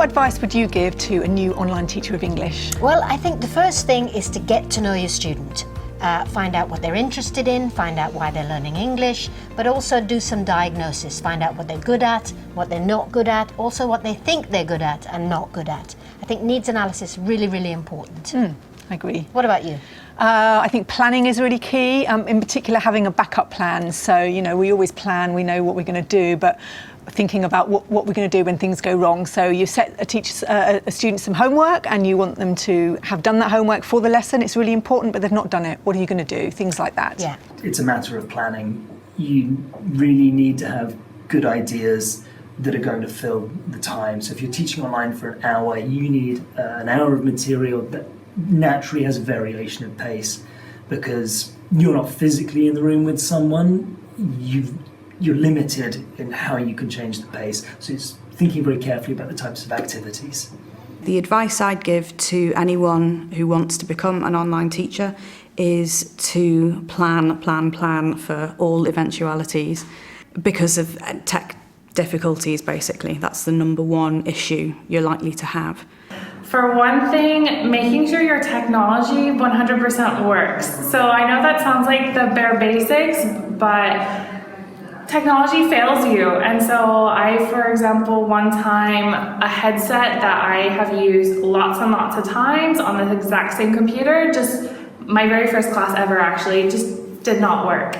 advice would you give to a new online teacher of English? Well, I think the first thing is to get to know your student. Find out what they're interested in, find out why they're learning English, but also do some diagnosis. Find out what they're good at, what they're not good at, also what they think they're good at and not good at. I think needs analysis is really, really important. I agree. What about you? I think planning is really key, in particular having a backup plan. So, you know, we always plan, we know what we're going to do, but thinking about what we're going to do when things go wrong. So you set a student some homework and you want them to have done that homework for the lesson. It's really important, but they've not done it. What are you going to do? Things like that. Yeah. It's a matter of planning. You really need to have good ideas that are going to fill the time. So if you're teaching online for an hour, you need an hour of material that naturally has a variation of pace, because you're not physically in the room with someone. You're limited in how you can change the pace. So it's thinking very carefully about the types of activities. The advice I'd give to anyone who wants to become an online teacher is to plan for all eventualities, because of tech difficulties, basically. That's the number one issue you're likely to have. For one thing, making sure your technology 100% works. So I know that sounds like the bare basics, but technology fails you. And so I, for example, one time, a headset that I have used lots and lots of times on the exact same computer, just my very first class ever actually, just did not work.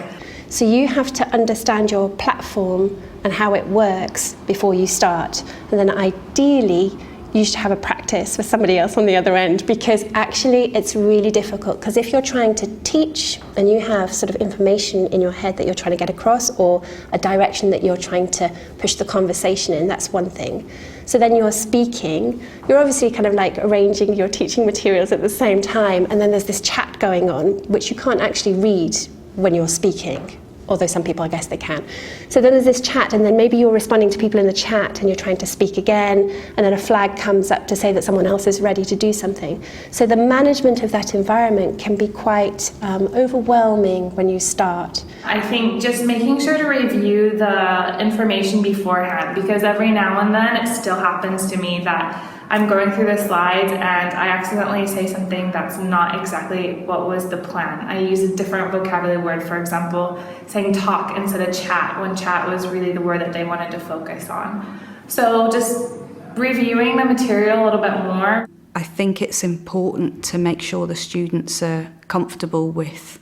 So you have to understand your platform and how it works before you start. And then ideally, you should have a practice with somebody else on the other end, because actually it's really difficult. Because if you're trying to teach and you have sort of information in your head that you're trying to get across, or a direction that you're trying to push the conversation in, that's one thing. So then you're speaking, you're obviously kind of like arranging your teaching materials at the same time, and then there's this chat going on, which you can't actually read when you're speaking. Although some people, I guess they can. So then there's this chat, and then maybe you're responding to people in the chat and you're trying to speak again, and then a flag comes up to say that someone else is ready to do something. So the management of that environment can be quite overwhelming when you start. I think just making sure to review the information beforehand, because every now and then it still happens to me that I'm going through the slides and I accidentally say something that's not exactly what was the plan. I use a different vocabulary word, for example, saying talk instead of chat, when chat was really the word that they wanted to focus on. So just reviewing the material a little bit more. I think it's important to make sure the students are comfortable with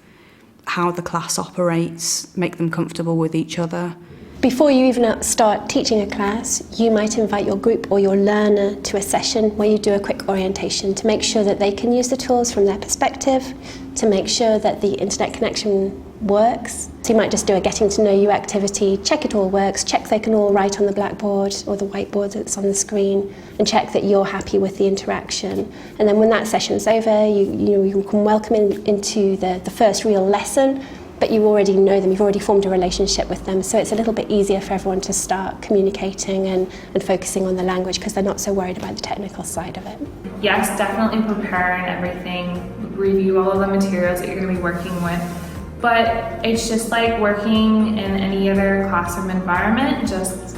how the class operates, make them comfortable with each other. Before you even start teaching a class, you might invite your group or your learner to a session where you do a quick orientation to make sure that they can use the tools from their perspective, to make sure that the internet connection works. So you might just do a getting to know you activity, check it all works, check they can all write on the blackboard or the whiteboard that's on the screen, and check that you're happy with the interaction. And then when that session's over, you can welcome into the first real lesson, but you already know them, you've already formed a relationship with them, so it's a little bit easier for everyone to start communicating and focusing on the language, because they're not so worried about the technical side of it. Yes, definitely prepare and everything, review all of the materials that you're going to be working with, but it's just like working in any other classroom environment, just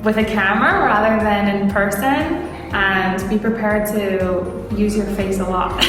with a camera rather than in person, and be prepared to use your face a lot.